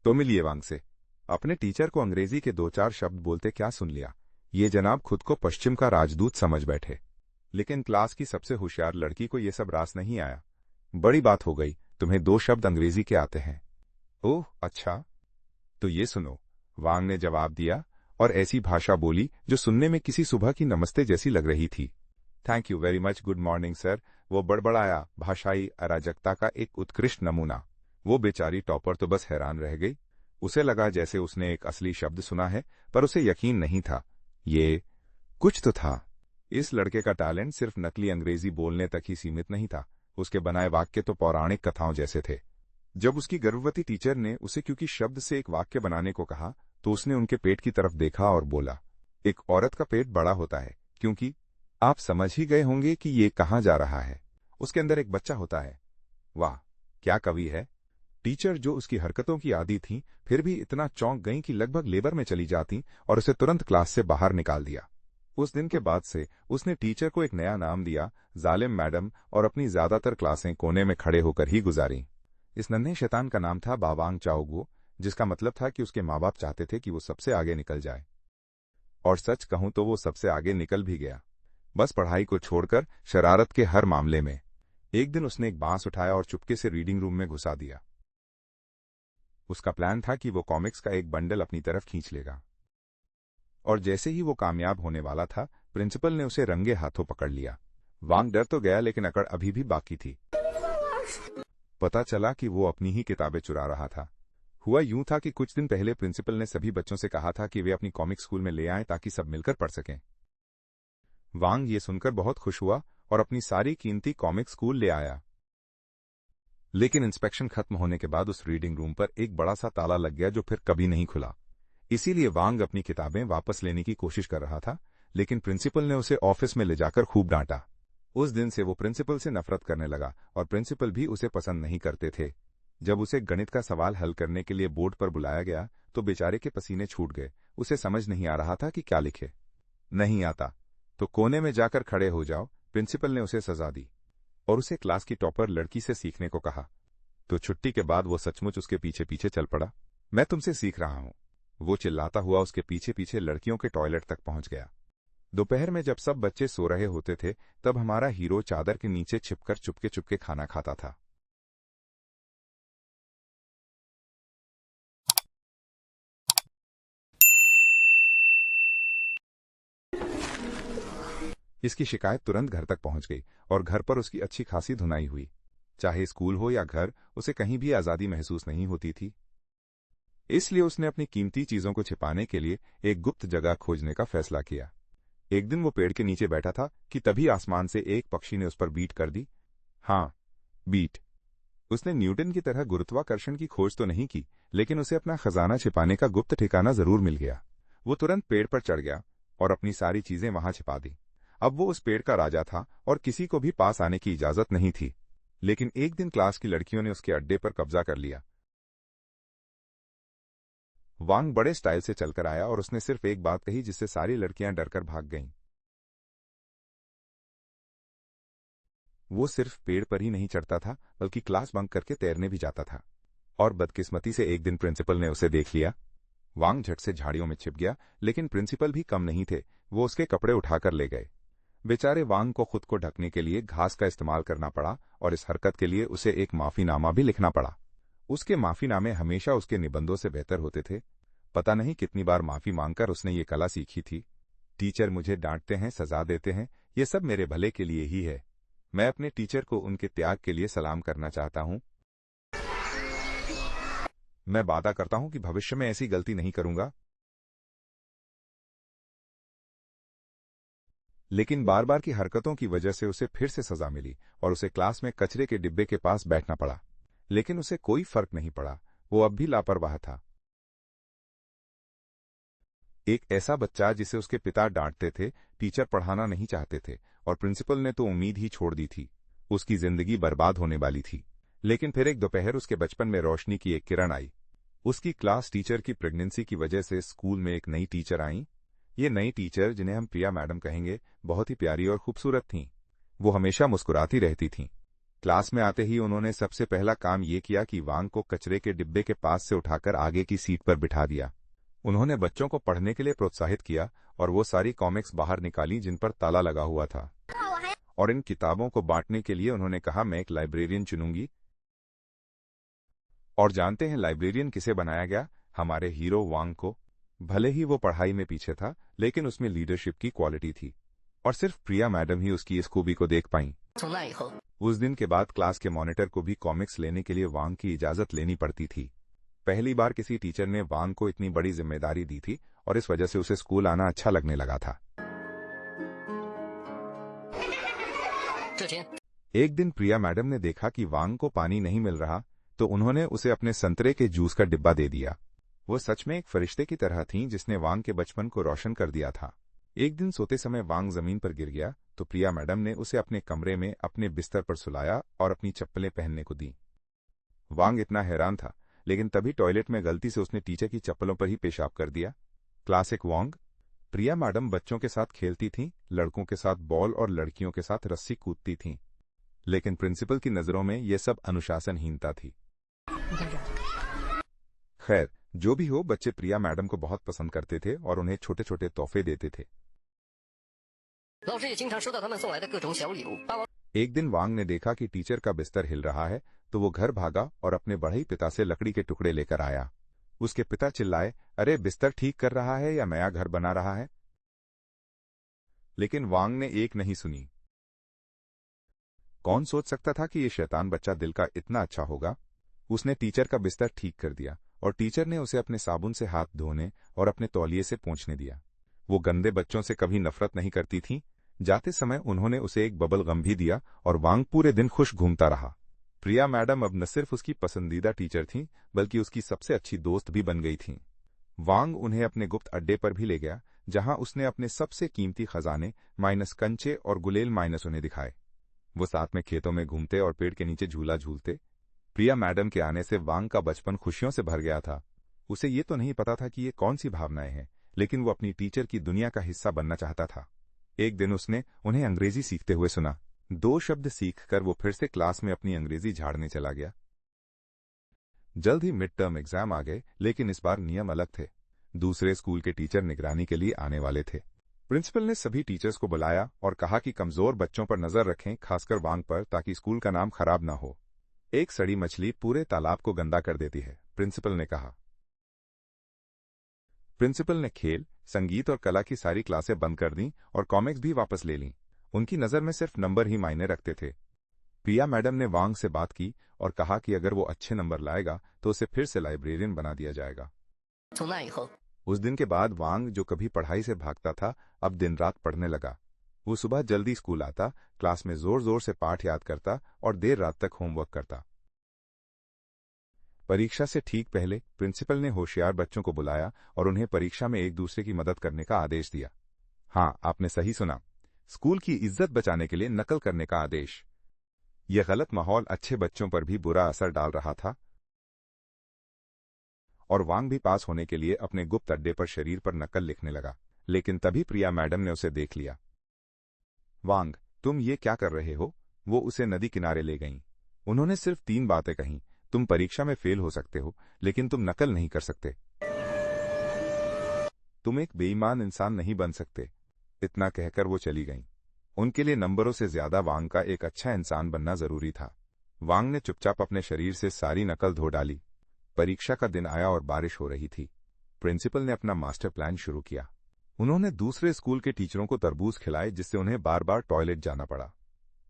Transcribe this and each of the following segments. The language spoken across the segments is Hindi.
तो मिलिए वांग से। अपने टीचर को अंग्रेजी के दो चार शब्द बोलते क्या सुन लिया। ये जनाब खुद को पश्चिम का राजदूत समझ बैठे। लेकिन क्लास की सबसे होशियार लड़की को यह सब रास नहीं आया। बड़ी बात हो गई, तुम्हें दो शब्द अंग्रेजी के आते हैं? ओह अच्छा, तो ये सुनो, वांग ने जवाब दिया और ऐसी भाषा बोली जो सुनने में किसी सुबह की नमस्ते जैसी लग रही थी। Thank you very much, good morning sir. वो बड़बड़ाया, भाषाई अराजकता का एक उत्कृष्ट नमूना। वो बेचारी टॉपर तो बस हैरान रह गई। उसे लगा जैसे उसने एक असली शब्द सुना है, पर उसे यकीन नहीं था। ये कुछ तो था। इस लड़के का टैलेंट सिर्फ नकली अंग्रेजी बोलने तक ही सीमित नहीं था। उसके बनाए वाक्य तो पौराणिक कथाओं जैसे थे। जब उसकी गर्भवती टीचर ने उसे क्योंकि शब्द से एक वाक्य बनाने को कहा, तो उसने उनके पेट की तरफ देखा और बोला, एक औरत का पेट बड़ा होता है क्योंकि आप समझ ही गए होंगे कि ये कहाँ जा रहा है। उसके अंदर एक बच्चा होता है। वाह, क्या कवि है। टीचर, जो उसकी हरकतों की आदी थीं, फिर भी इतना चौंक गईं कि लगभग लेबर में चली जाती और उसे तुरंत क्लास से बाहर निकाल दिया। उस दिन के बाद से उसने टीचर को एक नया नाम दिया, जालिम मैडम, और अपनी ज्यादातर क्लासें कोने में खड़े होकर ही गुजारी। इस नन्हे शैतान का नाम था बावांग चाओगुओ, जिसका मतलब था कि उसके माँ बाप चाहते थे कि वो सबसे आगे निकल जाए। और सच कहूं तो वो सबसे आगे निकल भी गया, बस पढ़ाई को छोड़कर शरारत के हर मामले में। एक दिन उसने एक बांस उठाया और चुपके से रीडिंग रूम में घुसा दिया। उसका प्लान था कि वो कॉमिक्स का एक बंडल अपनी तरफ खींच लेगा। और जैसे ही वो कामयाब होने वाला था, प्रिंसिपल ने उसे रंगे हाथों पकड़ लिया। वांग डर तो गया, लेकिन अकड़ अभी भी बाकी थी। पता चला कि वो अपनी ही किताबें चुरा रहा था। हुआ यूं था कि कुछ दिन पहले प्रिंसिपल ने सभी बच्चों से कहा था कि वे अपनी कॉमिक स्कूल में ले आएं ताकि सब मिलकर पढ़ सकें। वांग ये सुनकर बहुत खुश हुआ और अपनी सारी कीमती कॉमिक स्कूल ले आया। लेकिन इंस्पेक्शन खत्म होने के बाद उस रीडिंग रूम पर एक बड़ा सा ताला लग गया जो फिर कभी नहीं खुला। इसीलिए वांग अपनी किताबें वापस लेने की कोशिश कर रहा था, लेकिन प्रिंसिपल ने उसे ऑफिस में ले जाकर खूब डांटा। उस दिन से वो प्रिंसिपल से नफरत करने लगा और प्रिंसिपल भी उसे पसंद नहीं करते थे। जब उसे गणित का सवाल हल करने के लिए बोर्ड पर बुलाया गया तो बेचारे के पसीने छूट गए। उसे समझ नहीं आ रहा था कि क्या लिखे। नहीं आता तो कोने में जाकर खड़े हो जाओ, प्रिंसिपल ने उसे सजा दी और उसे क्लास की टॉपर लड़की से सीखने को कहा। तो छुट्टी के बाद वो सचमुच उसके पीछे पीछे चल पड़ा। मैं तुमसे सीख रहा हूं, वो चिल्लाता हुआ उसके पीछे पीछे लड़कियों के टॉयलेट तक पहुंच गया। दोपहर में जब सब बच्चे सो रहे होते थे, तब हमारा हीरो चादर के नीचे छिपकर चुपके चुपके खाना खाता था। इसकी शिकायत तुरंत घर तक पहुंच गई और घर पर उसकी अच्छी खासी धुनाई हुई। चाहे स्कूल हो या घर, उसे कहीं भी आजादी महसूस नहीं होती थी। इसलिए उसने अपनी कीमती चीजों को छिपाने के लिए एक गुप्त जगह खोजने का फैसला किया। एक दिन वो पेड़ के नीचे बैठा था कि तभी आसमान से एक पक्षी ने उस पर बीट कर दी। हाँ, बीट। उसने न्यूटन की तरह गुरुत्वाकर्षण की खोज तो नहीं की, लेकिन उसे अपना खजाना छिपाने का गुप्त ठिकाना जरूर मिल गया। वो तुरंत पेड़ पर चढ़ गया और अपनी सारी चीजें वहां छिपा दी। अब वो उस पेड़ का राजा था और किसी को भी पास आने की इजाजत नहीं थी। लेकिन एक दिन क्लास की लड़कियों ने उसके अड्डे पर कब्जा कर लिया। वांग बड़े स्टाइल से चलकर आया और उसने सिर्फ एक बात कही जिससे सारी लड़कियां डरकर भाग गईं। वो सिर्फ पेड़ पर ही नहीं चढ़ता था, बल्कि क्लास बंक करके तैरने भी जाता था। और बदकिस्मती से एक दिन प्रिंसिपल ने उसे देख लिया। वांग झट से झाड़ियों में छिप गया, लेकिन प्रिंसिपल भी कम नहीं थे। वो उसके कपड़े उठाकर ले गए। बेचारे वांग को खुद को ढकने के लिए घास का इस्तेमाल करना पड़ा और इस हरकत के लिए उसे एक माफीनामा भी लिखना पड़ा। उसके माफीनामे हमेशा उसके निबंधों से बेहतर होते थे। पता नहीं कितनी बार माफी मांगकर उसने ये कला सीखी थी। टीचर मुझे डांटते हैं, सजा देते हैं, ये सब मेरे भले के लिए ही है। मैं अपने टीचर को उनके त्याग के लिए सलाम करना चाहता हूं। मैं वादा करता हूं कि भविष्य में ऐसी गलती नहीं करूंगा। लेकिन बार बार की हरकतों की वजह से उसे फिर से सजा मिली और उसे क्लास में कचरे के डिब्बे के पास बैठना पड़ा। लेकिन उसे कोई फर्क नहीं पड़ा, वो अब भी लापरवाह था। एक ऐसा बच्चा जिसे उसके पिता डांटते थे, टीचर पढ़ाना नहीं चाहते थे और प्रिंसिपल ने तो उम्मीद ही छोड़ दी थी। उसकी जिंदगी बर्बाद होने वाली थी। लेकिन फिर एक दोपहर उसके बचपन में रोशनी की एक किरण आई। उसकी क्लास टीचर की प्रेगनेंसी की वजह से स्कूल में एक नई टीचर आई। ये नई टीचर, जिन्हें हम प्रिया मैडम कहेंगे, बहुत ही प्यारी और खूबसूरत थीं। वो हमेशा मुस्कुराती रहती थीं। क्लास में आते ही उन्होंने सबसे पहला काम ये किया कि वांग को कचरे के डिब्बे के पास से उठाकर आगे की सीट पर बिठा दिया। उन्होंने बच्चों को पढ़ने के लिए प्रोत्साहित किया और वो सारी कॉमिक्स बाहर निकाली जिन पर ताला लगा हुआ था, और इन किताबों को बांटने के लिए उन्होंने कहा, मैं एक लाइब्रेरियन चुनूंगी। और जानते हैं लाइब्रेरियन किसे बनाया गया? हमारे हीरो वांग को। भले ही वो पढ़ाई में पीछे था, लेकिन उसमें लीडरशिप की क्वालिटी थी, और सिर्फ प्रिया मैडम ही उसकी इस खूबी को देख पाईं। उस दिन के बाद क्लास के मॉनिटर को भी कॉमिक्स लेने के लिए वांग की इजाजत लेनी पड़ती थी। पहली बार किसी टीचर ने वांग को इतनी बड़ी जिम्मेदारी दी थी, और इस वजह से उसे स्कूल आना अच्छा लगने लगा था। एक दिन प्रिया मैडम ने देखा कि वांग को पानी नहीं मिल रहा, तो उन्होंने उसे अपने संतरे के जूस का डिब्बा दे दिया। वो सच में एक फरिश्ते की तरह थीं जिसने वांग के बचपन को रोशन कर दिया था। एक दिन सोते समय वांग जमीन पर गिर गया, तो प्रिया मैडम ने उसे अपने कमरे में अपने बिस्तर पर सुलाया और अपनी चप्पलें पहनने को दी। वांग इतना हैरान था, लेकिन तभी टॉयलेट में गलती से उसने टीचर की चप्पलों पर ही पेशाब कर दिया। क्लासिक वांग। प्रिया मैडम बच्चों के साथ खेलती थीं, लड़कों के साथ बॉल और लड़कियों के साथ रस्सी कूदती थीं, लेकिन प्रिंसिपल की नजरों में यह सब अनुशासनहीनता थी। खैर, जो भी हो, बच्चे प्रिया मैडम को बहुत पसंद करते थे और उन्हें छोटे छोटे तोहफे देते थे। एक दिन वांग ने देखा कि टीचर का बिस्तर हिल रहा है, तो वो घर भागा और अपने बढ़ई पिता से लकड़ी के टुकड़े लेकर आया। उसके पिता चिल्लाए, अरे बिस्तर ठीक कर रहा है या नया घर बना रहा है? लेकिन वांग ने एक नहीं सुनी। कौन सोच सकता था कि ये शैतान बच्चा दिल का इतना अच्छा होगा? उसने टीचर का बिस्तर ठीक कर दिया, और टीचर ने उसे अपने साबुन से हाथ धोने और अपने तौलिए से पोंछने दिया। वो गंदे बच्चों से कभी नफरत नहीं करती थीं। जाते समय उन्होंने उसे एक बबल गम भी दिया, और वांग पूरे दिन खुश घूमता रहा। प्रिया मैडम अब न सिर्फ उसकी पसंदीदा टीचर थीं, बल्कि उसकी सबसे अच्छी दोस्त भी बन गई थीं। वांग उन्हें अपने गुप्त अड्डे पर भी ले गया, जहां उसने अपने सबसे कीमती खजाने माइनस कंचे और गुलेल माइनस उन्हें दिखाए। वो साथ में खेतों में घूमते और पेड़ के नीचे झूला झूलते। प्रिया मैडम के आने से वांग का बचपन खुशियों से भर गया था। उसे ये तो नहीं पता था कि ये कौन सी भावनाएं हैं, लेकिन वो अपनी टीचर की दुनिया का हिस्सा बनना चाहता था। एक दिन उसने उन्हें अंग्रेजी सीखते हुए सुना। 2 शब्द सीखकर वो फिर से क्लास में अपनी अंग्रेजी झाड़ने चला गया। जल्द ही मिड टर्म एग्जाम आ गए, लेकिन इस बार नियम अलग थे। दूसरे स्कूल के टीचर निगरानी के लिए आने वाले थे। प्रिंसिपल ने सभी टीचर्स को बुलाया और कहा कि कमजोर बच्चों पर नजर रखें, खासकर वांग पर, ताकि स्कूल का नाम खराब ना हो। एक सड़ी मछली पूरे तालाब को गंदा कर देती है, प्रिंसिपल ने कहा। प्रिंसिपल ने खेल, संगीत और कला की सारी क्लासें बंद कर दी और कॉमिक्स भी वापस ले लीं। उनकी नजर में सिर्फ नंबर ही मायने रखते थे। प्रिया मैडम ने वांग से बात की और कहा कि अगर वो अच्छे नंबर लाएगा तो उसे फिर से लाइब्रेरियन बना दिया जाएगा। उस दिन के बाद वांग, जो कभी पढ़ाई से भागता था, अब दिन रात पढ़ने लगा। वो सुबह जल्दी स्कूल आता, क्लास में जोर जोर से पाठ याद करता और देर रात तक होमवर्क करता। परीक्षा से ठीक पहले प्रिंसिपल ने होशियार बच्चों को बुलाया और उन्हें परीक्षा में एक दूसरे की मदद करने का आदेश दिया। हाँ, आपने सही सुना, स्कूल की इज्जत बचाने के लिए नकल करने का आदेश। यह गलत माहौल अच्छे बच्चों पर भी बुरा असर डाल रहा था, और वांग भी पास होने के लिए अपने गुप्त अड्डे पर शरीर पर नकल लिखने लगा। लेकिन तभी प्रिया मैडम ने उसे देख लिया। वांग, तुम ये क्या कर रहे हो? वो उसे नदी किनारे ले गईं। उन्होंने सिर्फ 3 बातें कहीं। तुम परीक्षा में फेल हो सकते हो, लेकिन तुम नकल नहीं कर सकते। तुम एक बेईमान इंसान नहीं बन सकते। इतना कहकर वो चली गईं। उनके लिए नंबरों से ज्यादा वांग का एक अच्छा इंसान बनना जरूरी था। वांग ने चुपचाप अपने शरीर से सारी नकल धो डाली। परीक्षा का दिन आया और बारिश हो रही थी। प्रिंसिपल ने अपना मास्टर प्लान शुरू किया। उन्होंने दूसरे स्कूल के टीचरों को तरबूज खिलाए, जिससे उन्हें बार बार टॉयलेट जाना पड़ा,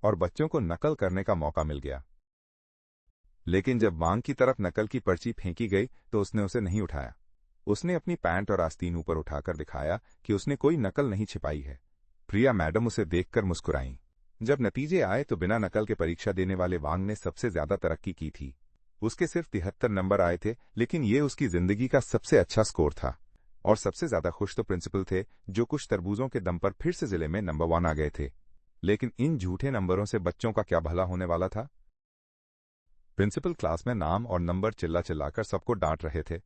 और बच्चों को नकल करने का मौका मिल गया। लेकिन जब वांग की तरफ नकल की पर्ची फेंकी गई तो उसने उसे नहीं उठाया। उसने अपनी पैंट और आस्तीन ऊपर उठाकर दिखाया कि उसने कोई नकल नहीं छिपाई है। प्रिया मैडम उसे देखकर मुस्कुराईं। जब नतीजे आए तो बिना नकल के परीक्षा देने वाले वांग ने सबसे ज्यादा तरक्की की थी। उसके सिर्फ 73 नंबर आए थे, लेकिन ये उसकी जिंदगी का सबसे अच्छा स्कोर था। और सबसे ज्यादा खुश तो प्रिंसिपल थे, जो कुछ तरबूजों के दम पर फिर से जिले में नंबर 1 आ गए थे। लेकिन इन झूठे नंबरों से बच्चों का क्या भला होने वाला था? प्रिंसिपल क्लास में नाम और नंबर चिल्ला चिल्लाकर सबको डांट रहे थे।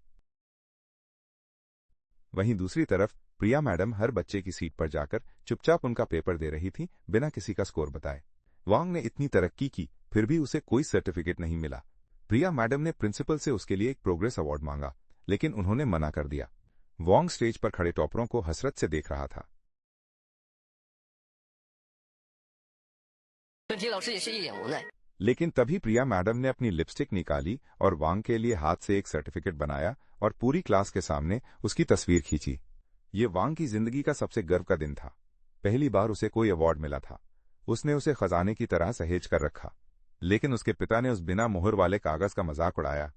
वहीं दूसरी तरफ प्रिया मैडम हर बच्चे की सीट पर जाकर चुपचाप उनका पेपर दे रही थी, बिना किसी का स्कोर बताए। वांग ने इतनी तरक्की की, फिर भी उसे कोई सर्टिफिकेट नहीं मिला। प्रिया मैडम ने प्रिंसिपल से उसके लिए एक प्रोग्रेस अवार्ड मांगा, लेकिन उन्होंने मना कर दिया। वांग स्टेज पर खड़े टॉपरों को हसरत से देख रहा था। 问题老师也是一脸无奈。 लेकिन तभी प्रिया मैडम ने अपनी लिपस्टिक निकाली और वांग के लिए हाथ से एक सर्टिफिकेट बनाया और पूरी क्लास के सामने उसकी तस्वीर खींची। ये वांग की जिंदगी का सबसे गर्व का दिन था। पहली बार उसे कोई अवार्ड मिला था। उसने उसे खजाने की तरह सहेज कर रखा, लेकिन उसके पिता ने उस बिना मोहर वाले कागज का मजाक उड़ाया।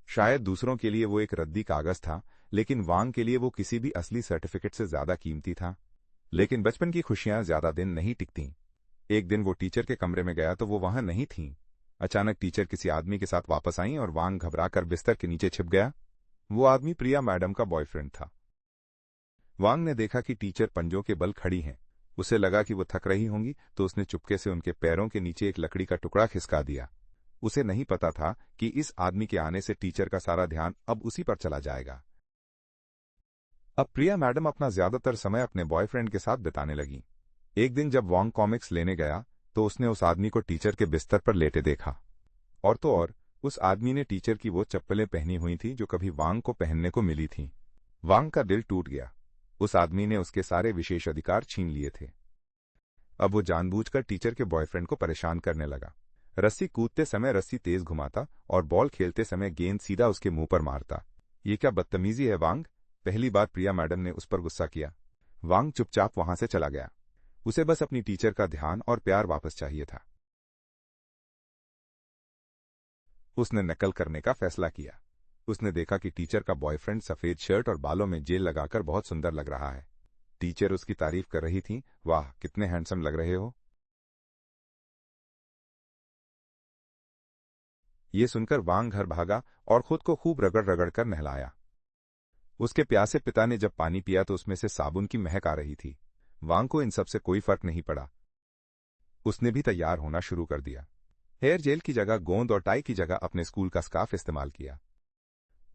शायद दूसरों के लिए वो एक रद्दी कागज था, लेकिन वांग के लिए वो किसी भी असली सर्टिफिकेट से ज्यादा कीमती था। लेकिन बचपन की खुशियां ज्यादा दिन नहीं टिकती। एक दिन वो टीचर के कमरे में गया तो वो वहां नहीं थीं। अचानक टीचर किसी आदमी के साथ वापस आईं और वांग घबराकर बिस्तर के नीचे छिप गया। वो आदमी प्रिया मैडम का बॉयफ्रेंड था। वांग ने देखा कि टीचर पंजों के बल खड़ी हैं। उसे लगा कि वो थक रही होंगी, तो उसने चुपके से उनके पैरों के नीचे एक लकड़ी का टुकड़ा खिसका दिया। उसे नहीं पता था कि इस आदमी के आने से टीचर का सारा ध्यान अब उसी पर चला जाएगा। अब प्रिया मैडम अपना ज्यादातर समय अपने बॉयफ्रेंड के साथ बिताने लगी। एक दिन जब वांग कॉमिक्स लेने गया तो उसने उस आदमी को टीचर के बिस्तर पर लेटे देखा। और तो और, उस आदमी ने टीचर की वो चप्पलें पहनी हुई थी जो कभी वांग को पहनने को मिली थीं। वांग का दिल टूट गया। उस आदमी ने उसके सारे विशेष अधिकार छीन लिए थे। अब वो जानबूझकर टीचर के बॉयफ्रेंड को परेशान करने लगा। रस्सी कूदते समय रस्सी तेज घुमाता और बॉल खेलते समय गेंद सीधा उसके मुंह पर मारता। ये क्या बदतमीजी है वांग? पहली बार प्रिया मैडम ने उस पर गुस्सा किया। वांग चुपचाप वहां से चला गया। उसे बस अपनी टीचर का ध्यान और प्यार वापस चाहिए था। उसने नकल करने का फैसला किया। उसने देखा कि टीचर का बॉयफ्रेंड सफेद शर्ट और बालों में जेल लगाकर बहुत सुंदर लग रहा है। टीचर उसकी तारीफ कर रही थी, वाह कितने हैंडसम लग रहे हो। ये सुनकर वांग घर भागा और खुद को खूब रगड़ रगड़ कर नहलाया। उसके प्यासे पिता ने जब पानी पिया तो उसमें से साबुन की महक आ रही थी। वांग को इन सब से कोई फर्क नहीं पड़ा। उसने भी तैयार होना शुरू कर दिया। हेयर जेल की जगह गोंद और टाई की जगह अपने स्कूल का स्कार्फ इस्तेमाल किया।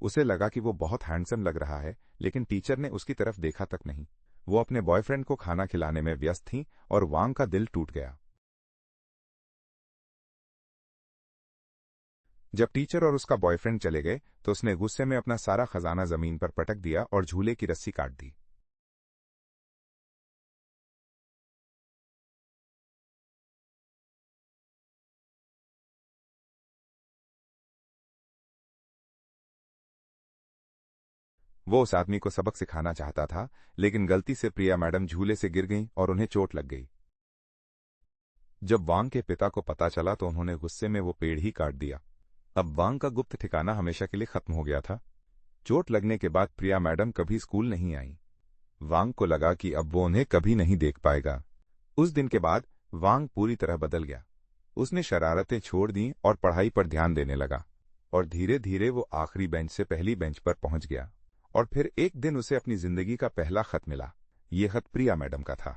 उसे लगा कि वो बहुत हैंडसम लग रहा है, लेकिन टीचर ने उसकी तरफ देखा तक नहीं। वो अपने बॉयफ्रेंड को खाना खिलाने में व्यस्त थी और वांग का दिल टूट गया। जब टीचर और उसका बॉयफ्रेंड चले गए तो उसने गुस्से में अपना सारा खजाना जमीन पर पटक दिया और झूले की रस्सी काट दी। वो उस आदमी को सबक सिखाना चाहता था, लेकिन गलती से प्रिया मैडम झूले से गिर गईं और उन्हें चोट लग गई। जब वांग के पिता को पता चला तो उन्होंने गुस्से में वो पेड़ ही काट दिया। अब वांग का गुप्त ठिकाना हमेशा के लिए खत्म हो गया था। चोट लगने के बाद प्रिया मैडम कभी स्कूल नहीं आई। वांग को लगा कि अब वो उन्हें कभी नहीं देख पाएगा। उस दिन के बाद वांग पूरी तरह बदल गया। उसने शरारतें छोड़ दी और पढ़ाई पर ध्यान देने लगा। और धीरे धीरे वो आखिरी बेंच से पहली बेंच पर पहुंच गया। और फिर एक दिन उसे अपनी जिंदगी का पहला खत मिला। ये खत प्रिया मैडम का था।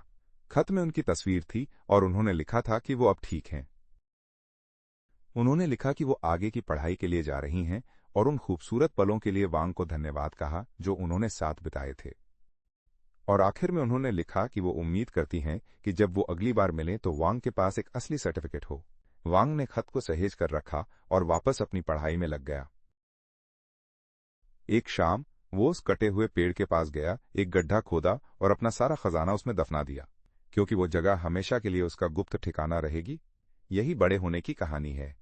खत में उनकी तस्वीर थी और उन्होंने लिखा था कि वो अब ठीक हैं। उन्होंने लिखा कि वो आगे की पढ़ाई के लिए जा रही हैं और उन खूबसूरत पलों के लिए वांग को धन्यवाद कहा जो उन्होंने साथ बिताए थे। और आखिर में उन्होंने लिखा कि वो उम्मीद करती हैं कि जब वो अगली बार मिले तो वांग के पास एक असली सर्टिफिकेट हो। वांग ने खत को सहेज कर रखा और वापस अपनी पढ़ाई में लग गया। एक शाम वो उस कटे हुए पेड़ के पास गया, एक गड्ढा खोदा और अपना सारा खजाना उसमें दफना दिया, क्योंकि वो जगह हमेशा के लिए उसका गुप्त ठिकाना रहेगी। यही बड़े होने की कहानी है।